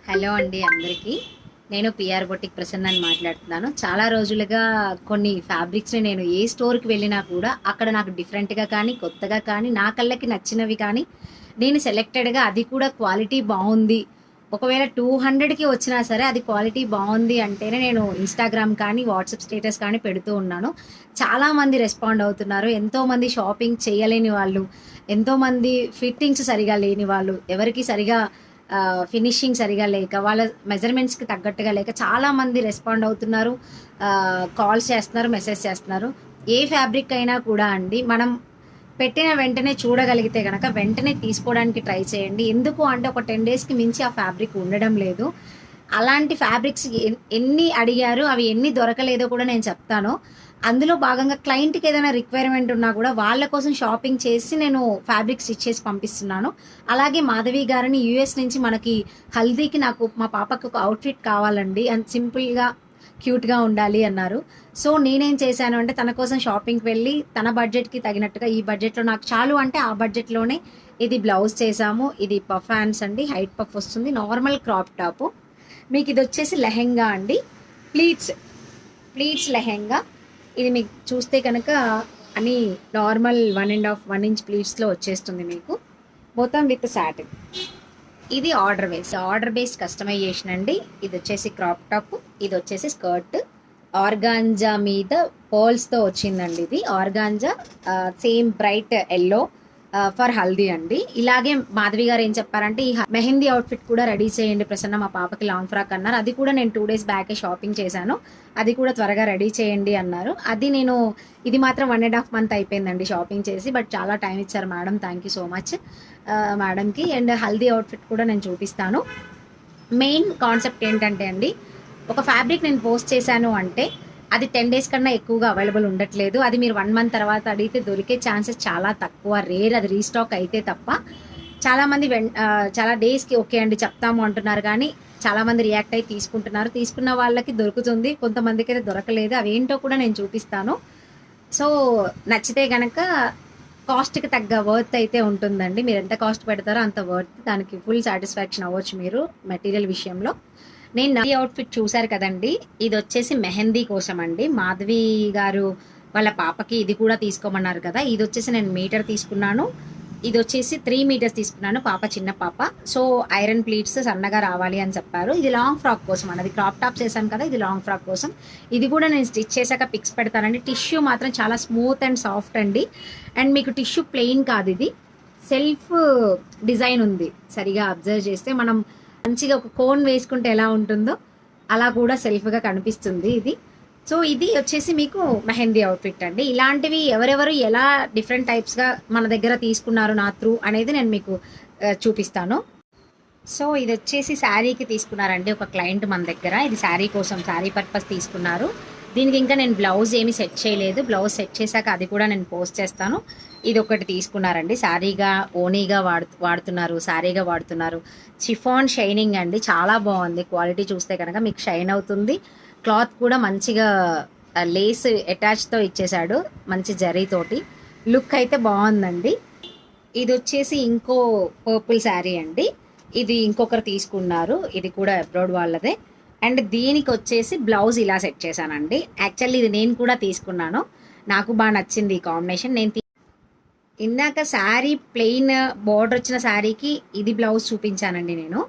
Hello అండి అందరికీ. నేను పిఆర్ బొటిక్ ప్రసన్నని మాట్లాడుతున్నాను. చాలా రోజులుగా కొన్ని ఫ్యాబ్రిక్స్‌ని నేను ఏ స్టోర్‌కి వెళ్ళినా కూడా అక్కడ నాకు డిఫరెంట్‌గా కానీ, కొత్తగా కానీ, నా కళ్ళకి నచ్చినవి కానీ, నేను సెలెక్టెడ్‌గా అది కూడా క్వాలిటీ బావుంది. ఒకవేళ 200కి వచ్చినా సరే అది క్వాలిటీ బావుంది అంటేనే నేను ఇన్‌స్టాగ్రామ్ కానీ, వాట్సాప్ స్టేటస్ కానీ పెడుతూ ఉన్నాను. చాలామంది రెస్పాండ్ అవుతున్నారు. ఎంతోమంది షాపింగ్ చేయలేని వాళ్ళు, ఎంతోమంది ఫిట్టింగ్స్ సరిగా లేని వాళ్ళు, ఎవరికీ సరిగా ఫినిషింగ్ సరిగా లేక, వాళ్ళ మెజర్మెంట్స్‌కి తగ్గట్టుగా లేక చాలామంది రెస్పాండ్ అవుతున్నారు. కాల్స్ చేస్తున్నారు, మెసేజ్ చేస్తున్నారు. ఏ ఫ్యాబ్రిక్ అయినా కూడా అండి, మనం పెట్టిన వెంటనే చూడగలిగితే గనక వెంటనే తీసుకోవడానికి ట్రై చేయండి. ఎందుకు అంటే ఒక 10 డేస్‌కి మించి ఆ ఫ్యాబ్రిక్ ఉండడం లేదు. అలాంటి ఫ్యాబ్రిక్స్ ఎన్ని అడిగారు, అవి ఎన్ని దొరకలేదో కూడా నేను చెప్తాను. అందులో భాగంగా క్లయింట్‌కి ఏదైనా రిక్వైర్మెంట్ ఉన్నా కూడా వాళ్ళ కోసం షాపింగ్ చేసి నేను ఫ్యాబ్రిక్ స్టిచ్ చేసి పంపిస్తున్నాను. అలాగే మాధవి గారిని యూఎస్ నుంచి మనకి హల్దీకి నాకు మా పాపకి ఒక అవుట్‌ఫిట్ కావాలండి. అండ్ సింపుల్‌గా, క్యూట్‌గా ఉండాలి అన్నారు. సో నేనేం చేశాను అంటే తన కోసం షాపింగ్‌కి వెళ్ళి తన బడ్జెట్‌కి తగినట్టుగా ఈ బడ్జెట్‌లో నాకు చాలు అంటే ఆ బడ్జెట్‌లోనే ఇది బ్లౌజ్ చేశాము. ఇది పఫ్ హ్యాండ్స్ అండి. హైట్ పఫ్ వస్తుంది. Normal crop top. మీకు ఇది వచ్చేసి లెహెంగా అండి. Pleats pleats lehenga. ఇది మీకు చూస్తే కనుక అని నార్మల్ 1.5 ఇంచ్ ప్లీట్స్లో వచ్చేస్తుంది మీకు, మొత్తం విత్ సాటిన్. ఇది ఆర్డర్ బేస్డ్ కస్టమైజేషన్ అండి. ఇది వచ్చేసి క్రాప్ టాప్, ఇది వచ్చేసి స్కర్ట్. ఆర్గాంజా మీద పర్ల్స్తో వచ్చిందండి. ఇది organza same bright yellow for haldi అండి. ఇలాగే మాధవి గారు ఏం చెప్పారంటే ఈ మెహందీ అవుట్ఫిట్ కూడా రెడీ చేయండి ప్రసన్న, మా పాపకి లాంగ్ ఫ్రాక్ అన్నారు. అది కూడా నేను 2 డేస్ బ్యాకే షాపింగ్ చేశాను. అది కూడా త్వరగా రెడీ చేయండి అన్నారు. అది నేను ఇది మాత్రం 1.5 మంత్ అయిపోయిందండి షాపింగ్ చేసి. బట్ చాలా టైం ఇచ్చారు madam. Thank you so much మేడంకి. అండ్ హల్దీ అవుట్ఫిట్ కూడా నేను చూపిస్తాను. మెయిన్ కాన్సెప్ట్ ఏంటంటే అండి, ఒక ఫ్యాబ్రిక్ నేను పోస్ట్ చేశాను అంటే అది 10 డేస్ కన్నా ఎక్కువగా అవైలబుల్ ఉండట్లేదు. అది మీరు 1 మంత్ తర్వాత అడిగితే దొరికే ఛాన్సెస్ చాలా తక్కువ, రేర్. అది రీస్టాక్ అయితే తప్ప. చాలామంది చాలా డేస్కి ఓకే అండి చెప్తాము అంటున్నారు, కానీ చాలామంది రియాక్ట్ అయ్యి తీసుకుంటున్నారు. తీసుకున్న వాళ్ళకి దొరుకుతుంది, కొంతమందికి అయితే దొరకలేదు. అవేంటో కూడా నేను చూపిస్తాను. సో నచ్చితే కనుక కాస్ట్కి తగ్గ వర్త్ అయితే ఉంటుందండి. మీరు ఎంత కాస్ట్ పెడతారో అంత వర్త్, దానికి ఫుల్ సాటిస్ఫాక్షన్ అవ్వచ్చు మీరు మెటీరియల్ విషయంలో. నేను నా అవుట్ఫిట్ చూసారు కదండి, ఇది వచ్చేసి మెహందీ కోసం అండి. మాధవి గారు వాళ్ళ పాపకి ఇది కూడా తీసుకోమన్నారు కదా. ఇది వచ్చేసి నేను మీటర్ తీసుకున్నాను. ఇది వచ్చేసి 3 మీటర్స్ తీసుకున్నాను. పాప చిన్న పాప. సో ఐరన్ ప్లీట్స్ సన్నగా రావాలి అని చెప్పారు. ఇది లాంగ్ ఫ్రాక్ కోసం అన్నది. క్రాప్ టాప్ చేశాను కదా, ఇది లాంగ్ ఫ్రాక్ కోసం. ఇది కూడా నేను స్టిచ్ చేశాక పిక్స్ పెడతానండి. టిష్యూ మాత్రం చాలా స్మూత్ అండ్ సాఫ్ట్ అండి. అండ్ మీకు టిష్యూ ప్లెయిన్ కాదు, ఇది సెల్ఫ్ డిజైన్ ఉంది. సరిగా అబ్జర్వ్ చేస్తే మనం మంచిగా ఒక కోన్ వేసుకుంటే ఎలా ఉంటుందో అలా కూడా సెల్ఫ్గా కనిపిస్తుంది ఇది. సో ఇది వచ్చేసి మీకు మెహందీ అవుట్ఫిట్ అండి. ఇలాంటివి ఎవరెవరు ఎలా డిఫరెంట్ టైప్స్గా మన దగ్గర తీసుకున్నారు నా త్రూ అనేది నేను మీకు చూపిస్తాను. సో ఇది వచ్చేసి శారీకి తీసుకున్నారండి ఒక క్లయింట్ మన దగ్గర. ఇది శారీ కోసం, శారీ పర్పస్ తీసుకున్నారు. దీనికి ఇంకా నేను బ్లౌజ్ ఏమి సెట్ చేయలేదు. బ్లౌజ్ సెట్ చేశాక అది కూడా నేను పోస్ట్ చేస్తాను. ఇది ఒకటి తీసుకున్నారండి. శారీగా ఓనీగా వాడుతున్నారు, శారీగా వాడుతున్నారు. చిఫాన్ షైనింగ్ అండి, చాలా బాగుంది. క్వాలిటీ చూస్తే కనుక మీకు షైన్ అవుతుంది. క్లాత్ కూడా మంచిగా లేస్ అటాచ్తో ఇచ్చేసాడు, మంచి జరీతోటి. లుక్ అయితే బాగుందండి. ఇది వచ్చేసి ఇంకో పర్పుల్ శారీ అండి. ఇది ఇంకొకరు తీసుకున్నారు, ఇది కూడా అబ్రాడ్ వాళ్ళదే. అండ్ దీనికి వచ్చేసి బ్లౌజ్ ఇలా సెట్ చేశానండి. యాక్చువల్లీ ఇది నేను కూడా తీసుకున్నాను, నాకు బాగా నచ్చింది ఈ కాంబినేషన్. నేను ఇందాక శారీ ప్లెయిన్ బార్డర్ వచ్చిన శారీకి ఇది బ్లౌజ్ చూపించానండి నేను.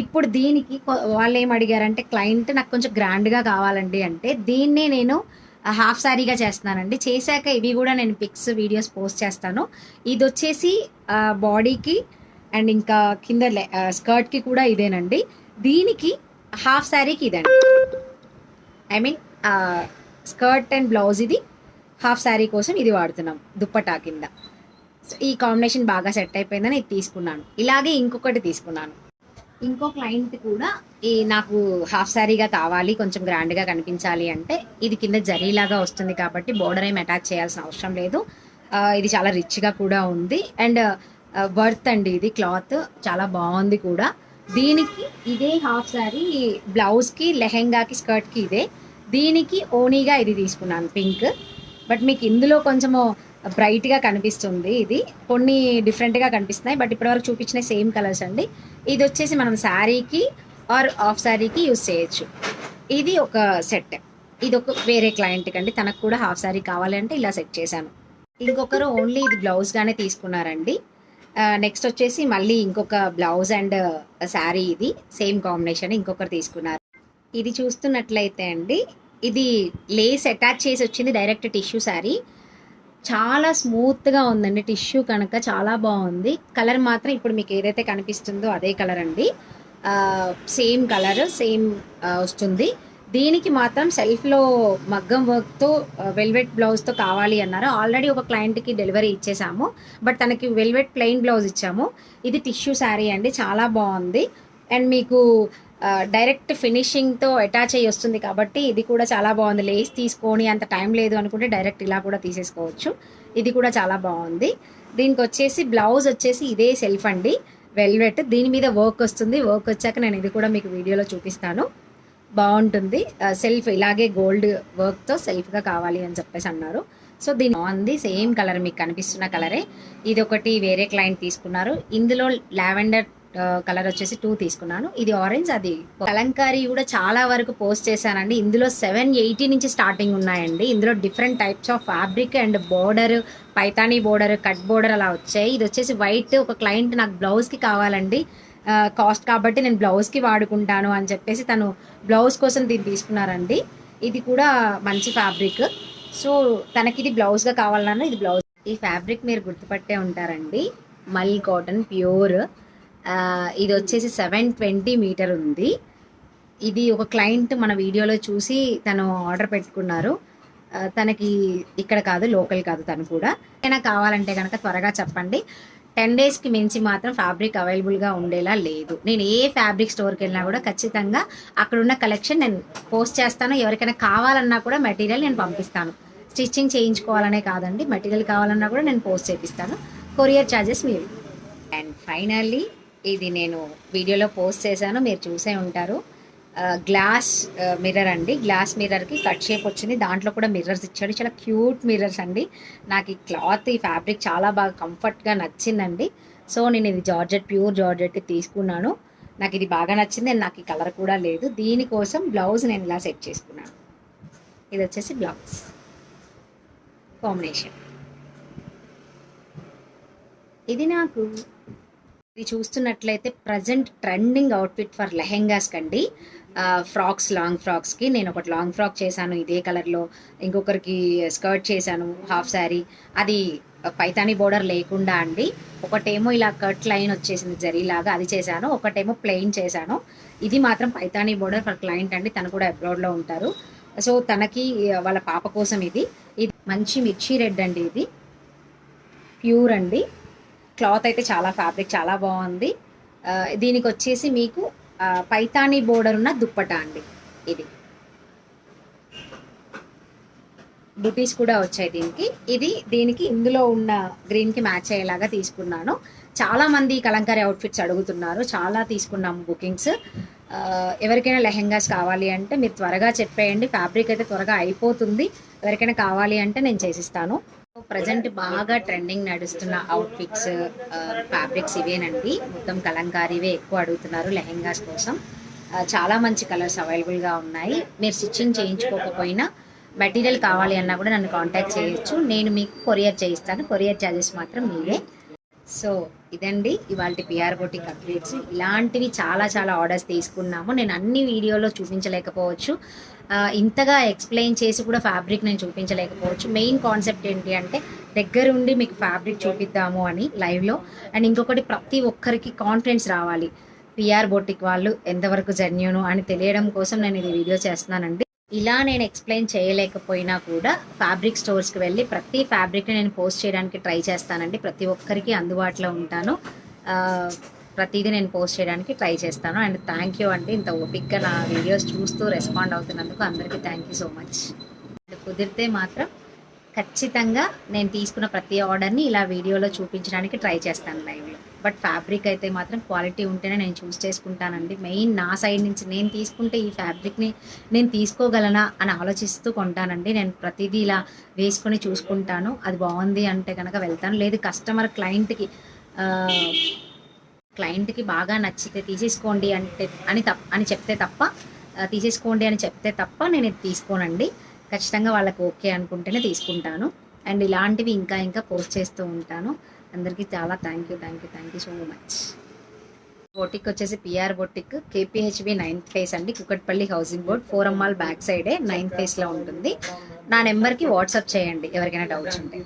ఇప్పుడు దీనికి వాళ్ళు ఏం అడిగారంటే క్లయింట్, నాకు కొంచెం గ్రాండ్గా కావాలండి అంటే దీన్నే నేను హాఫ్ శారీగా చేస్తున్నానండి. చేశాక ఇవి కూడా నేను పిక్స్, వీడియోస్ పోస్ట్ చేస్తాను. ఇది వచ్చేసి బాడీకి అండ్ ఇంకా కింద స్కర్ట్కి కూడా ఇదేనండి. దీనికి హాఫ్ శారీకి ఇదండి. I mean skirt and blouse ఇది, హాఫ్ శారీ కోసం ఇది వాడుతున్నాం దుప్పటా కింద. సో ఈ కాంబినేషన్ బాగా సెట్ అయిపోయిందని ఇది తీసుకున్నాను. ఇలాగే ఇంకొకటి తీసుకున్నాను. ఇంకో క్లయింట్ కూడా ఈ నాకు హాఫ్ శారీగా కావాలి, కొంచెం గ్రాండ్గా కనిపించాలి అంటే ఇది కింద జరీలాగా వస్తుంది కాబట్టి బోర్డర్ ఏం అటాచ్ చేయాల్సిన అవసరం లేదు. ఇది చాలా రిచ్గా కూడా ఉంది. అండ్ వర్త్ అండి, ఇది క్లాత్ చాలా బాగుంది కూడా. దీనికి ఇదే హాఫ్ శారీ, బ్లౌజ్కి, లెహెంగాకి, స్కర్ట్కి ఇదే. దీనికి ఓనీగా ఇది తీసుకున్నాను పింక్. బట్ మీకు ఇందులో కొంచెము బ్రైట్గా కనిపిస్తుంది. ఇది కొన్ని డిఫరెంట్గా కనిపిస్తున్నాయి, బట్ ఇప్పటివరకు చూపించిన సేమ్ కలర్స్ అండి. ఇది వచ్చేసి మనం శారీకి ఆర్ హాఫ్ శారీకి యూస్ చేయొచ్చు. ఇది ఒక సెట్. ఇది ఒక వేరే క్లయింట్కి అండి, తనకు కూడా హాఫ్ శారీ కావాలి అంటే ఇలా సెట్ చేశాను. ఇంకొకరు ఓన్లీ ఇది బ్లౌజ్గానే తీసుకున్నారండి. నెక్స్ట్ వచ్చేసి మళ్ళీ ఇంకొక బ్లౌజ్ అండ్ శారీ, ఇది సేమ్ కాంబినేషన్ ఇంకొకరు తీసుకున్నారు. ఇది చూస్తున్నట్లయితే అండి, ఇది లేస్ అటాచ్ చేసి వచ్చింది, డైరెక్ట్ టిష్యూ శారీ. చాలా స్మూత్గా ఉందండి టిష్యూ కనుక, చాలా బాగుంది. కలర్ మాత్రం ఇప్పుడు మీకు ఏదైతే కనిపిస్తుందో అదే కలర్ అండి. సేమ్ కలర్ సేమ్ వస్తుంది. దీనికి మాత్రం సెల్ఫ్లో మగ్గం వర్క్తో వెల్వెట్ బ్లౌజ్తో కావాలి అన్నారు. ఆల్రెడీ ఒక క్లయింట్కి డెలివరీ ఇచ్చేసాము, బట్ తనకి వెల్వెట్ ప్లెయిన్ బ్లౌజ్ ఇచ్చాము. ఇది టిష్యూ శారీ అండి, చాలా బాగుంది. అండ్ మీకు డైరెక్ట్ ఫినిషింగ్తో అటాచ్ అయ్యి వస్తుంది కాబట్టి ఇది కూడా చాలా బాగుంది. లేస్ తీసుకొని అంత టైం లేదు అనుకుంటే డైరెక్ట్ ఇలా కూడా తీసేసుకోవచ్చు. ఇది కూడా చాలా బాగుంది. దీనికి వచ్చేసి బ్లౌజ్ వచ్చేసి ఇదే సెల్ఫ్ అండి, వెల్వెట్. దీని మీద వర్క్ వస్తుంది. వర్క్ వచ్చాక నేను ఇది కూడా మీకు వీడియోలో చూపిస్తాను. బాగుంటుంది. సెల్ఫ్ ఇలాగే గోల్డ్ వర్క్తో సెల్ఫ్గా కావాలి అని చెప్పేసి అన్నారు. సో దీని బాగుంది, సేమ్ కలర్ మీకు కనిపిస్తున్న కలరే. ఇది ఒకటి వేరే క్లయింట్ తీసుకున్నారు. ఇందులో లావెండర్ కలర్ వచ్చేసి 2 తీసుకున్నాను. ఇది ఆరెంజ్, అది కలంకారీ కూడా చాలా వరకు పోస్ట్ చేశానండి. ఇందులో 780 నుంచి స్టార్టింగ్ ఉన్నాయండి. ఇందులో different types of fabric and border, Paithani border, cut border అలా వచ్చాయి. ఇది వచ్చేసి వైట్. ఒక క్లయింట్ నాకు బ్లౌజ్కి కావాలండి, కాస్ట్ కాబట్టి నేను బ్లౌజ్కి వాడుకుంటాను అని చెప్పేసి తను బ్లౌజ్ కోసం దీన్ని తీసుకున్నారండి. ఇది కూడా మంచి ఫ్యాబ్రిక్. సో తనకి ఇది బ్లౌజ్గా కావాలన్నా ఇది బ్లౌజ్. ఈ ఫ్యాబ్రిక్ మీరు గుర్తుపట్టే ఉంటారండి, మల్ కాటన్ ప్యూర్. ఇది వచ్చేసి 720 మీటర్ ఉంది. ఇది ఒక క్లయింట్ మన వీడియోలో చూసి తను ఆర్డర్ పెట్టుకున్నారు. తనకి ఇక్కడ కాదు, లోకల్ కాదు తను కూడా. ఏమైనా కావాలంటే కనుక త్వరగా చెప్పండి. 10 డేస్కి మించి మాత్రం ఫ్యాబ్రిక్ అవైలబుల్గా ఉండేలా లేదు. నేను ఏ ఫ్యాబ్రిక్ స్టోర్కి వెళ్ళినా కూడా ఖచ్చితంగా అక్కడున్న కలెక్షన్ నేను పోస్ట్ చేస్తాను. ఎవరికైనా కావాలన్నా కూడా మెటీరియల్ నేను పంపిస్తాను. స్టిచ్చింగ్ చేయించుకోవాలనే కాదండి, మెటీరియల్ కావాలన్నా కూడా నేను పోస్ట్ చేపిస్తాను. కొరియర్ ఛార్జెస్ మీరు. అండ్ ఫైనల్లీ ఇది నేను వీడియోలో పోస్ట్ చేశాను, మీరు చూసే ఉంటారు. గ్లాస్ మిర్రర్ అండి. గ్లాస్ మిర్రర్కి కట్ షేప్ వచ్చింది, దాంట్లో కూడా మిర్రర్స్ ఇచ్చాడు. చాలా క్యూట్ మిర్రర్స్ అండి. నాకు ఈ క్లాత్, ఈ ఫ్యాబ్రిక్ చాలా బాగా కంఫర్ట్గా నచ్చిందండి. సో నేను ఇది జార్జెట్, ప్యూర్ జార్జెట్ తీసుకున్నాను. నాకు ఇది బాగా నచ్చింది. నాకు ఈ కలర్ కూడా లేదు. దీనికోసం బ్లౌజ్ నేను ఇలా సెట్ చేసుకున్నాను. ఇది వచ్చేసి బ్లౌజ్ కాంబినేషన్. ఇది నాకు ఇది చూస్తున్నట్లయితే present trending outfit for lehengas కండి. ఫ్రాక్స్, లాంగ్ ఫ్రాక్స్కి నేను ఒకటి లాంగ్ ఫ్రాక్ చేశాను ఇదే కలర్లో. ఇంకొకరికి స్కర్ట్ చేశాను, హాఫ్ శారీ. అది పైతానీ బోర్డర్ లేకుండా అండి. ఒకటేమో ఇలా కట్ లైన్ వచ్చేసింది జరీలాగా, అది చేశాను. ఒకటేమో ప్లెయిన్ చేశాను. ఇది మాత్రం పైతానీ బోర్డర్ ఫర్ క్లయింట్ అండి, తను కూడా అబ్రాడ్లో ఉంటారు. సో తనకి వాళ్ళ పాప కోసం ఇది మంచి మిర్చి రెడ్ అండి. ఇది ప్యూర్ అండి. క్లాత్ అయితే చాలా, ఫ్యాబ్రిక్ చాలా బాగుంది. దీనికి వచ్చేసి మీకు పైతానీ బోర్డర్ ఉన్న దుప్పటా అండి. ఇది బుటీస్ కూడా వచ్చాయి దీనికి. దీనికి ఇందులో ఉన్న గ్రీన్కి మ్యాచ్ అయ్యేలాగా తీసుకున్నాను. చాలామంది కలంకారీ అవుట్ఫిట్స్ అడుగుతున్నారు, చాలా తీసుకున్నాము బుకింగ్స్. ఎవరికైనా లెహెంగాస్ కావాలి అంటే మీరు త్వరగా చెప్పేయండి, ఫ్యాబ్రిక్ అయితే త్వరగా అయిపోతుంది. ఎవరికైనా కావాలి అంటే నేను చేసిస్తాను. ప్రజెంట్ బాగా ట్రెండింగ్ నడుస్తున్న అవుట్ఫిట్స్, ఫ్యాబ్రిక్స్ ఇవేనండి. మొత్తం కలంకారీవే ఎక్కువ అడుగుతున్నారు లెహెంగాస్ కోసం. చాలా మంచి కలర్స్ అవైలబుల్గా ఉన్నాయి. మీరు స్టిచ్చింగ్ చేయించుకోకపోయినా మెటీరియల్ కావాలి అన్నా కూడా నన్ను కాంటాక్ట్ చేయొచ్చు, నేను మీకు కొరియర్ చేయిస్తాను. కొరియర్ ఛార్జెస్ మాత్రం మీవే. సో ఇదండి ఇవాళ పిఆర్ బొటిక్ అప్డేట్స్. ఇలాంటివి చాలా చాలా ఆర్డర్స్ తీసుకున్నాము. నేను అన్ని వీడియోలో చూపించలేకపోవచ్చు, ఇంతగా ఎక్స్ప్లెయిన్ చేసి కూడా ఫ్యాబ్రిక్ నేను చూపించలేకపోవచ్చు. మెయిన్ కాన్సెప్ట్ ఏంటి అంటే దగ్గరుండి మీకు ఫ్యాబ్రిక్ చూపిద్దాము అని లైవ్లో. అండ్ ఇంకొకటి, ప్రతి ఒక్కరికి కాన్ఫిడెన్స్ రావాలి, పిఆర్ బొటిక్ వాళ్ళు ఎంతవరకు జెన్యూను అని తెలియడం కోసం నేను ఇది వీడియో చేస్తున్నానండి. ఇలా నేను ఎక్స్ప్లెయిన్ చేయలేకపోయినా కూడా ఫ్యాబ్రిక్ స్టోర్స్కి వెళ్ళి ప్రతి ఫ్యాబ్రిక్ని నేను పోస్ట్ చేయడానికి ట్రై చేస్తానండి. ప్రతి ఒక్కరికి అందుబాటులో ఉంటాను, ప్రతిదీ నేను పోస్ట్ చేయడానికి ట్రై చేస్తాను. అండ్ థ్యాంక్ యూ అండి, ఇంత ఓపిక్గా నా వీడియోస్ చూస్తూ రెస్పాండ్ అవుతున్నందుకు అందరికీ థ్యాంక్ యూ సో మచ్. కుదిరితే మాత్రం ఖచ్చితంగా నేను తీసుకున్న ప్రతి ఆర్డర్ని ఇలా వీడియోలో చూపించడానికి ట్రై చేస్తాను లైవ్లో. బట్ ఫ్యాబ్రిక్ అయితే మాత్రం క్వాలిటీ ఉంటేనే నేను చూస్ చేసుకుంటానండి. మెయిన్ నా సైడ్ నుంచి నేను తీసుకుంటే ఈ ఫ్యాబ్రిక్ని నేను తీసుకోగలనా అని ఆలోచిస్తూ కొంటానండి. నేను ప్రతిదీ ఇలా వేసుకొని చూసుకుంటాను. అది బాగుంది అంటే కనుక వెళ్తాను. లేదు కస్టమర్ క్లయింట్కి బాగా నచ్చితే తీసేసుకోండి అంటే అని చెప్తే తప్ప తీసేసుకోండి అని చెప్తే తప్ప నేను ఇది తీసుకోనండి. ఖచ్చితంగా వాళ్ళకి ఓకే అనుకుంటేనే తీసుకుంటాను. అండ్ ఇలాంటివి ఇంకా ఇంకా పోస్ట్ చేస్తూ ఉంటాను. అందరికీ చాలా thank you so much. Boutique వచ్చేసి PR boutique, KPHB 9th phase అండి, Kukatpally housing board, 4 mall back సైడే 9th ఫేస్లో ఉంటుంది. నా నెంబర్కి వాట్సాప్ చేయండి ఎవరికైనా డౌట్స్ ఉంటే.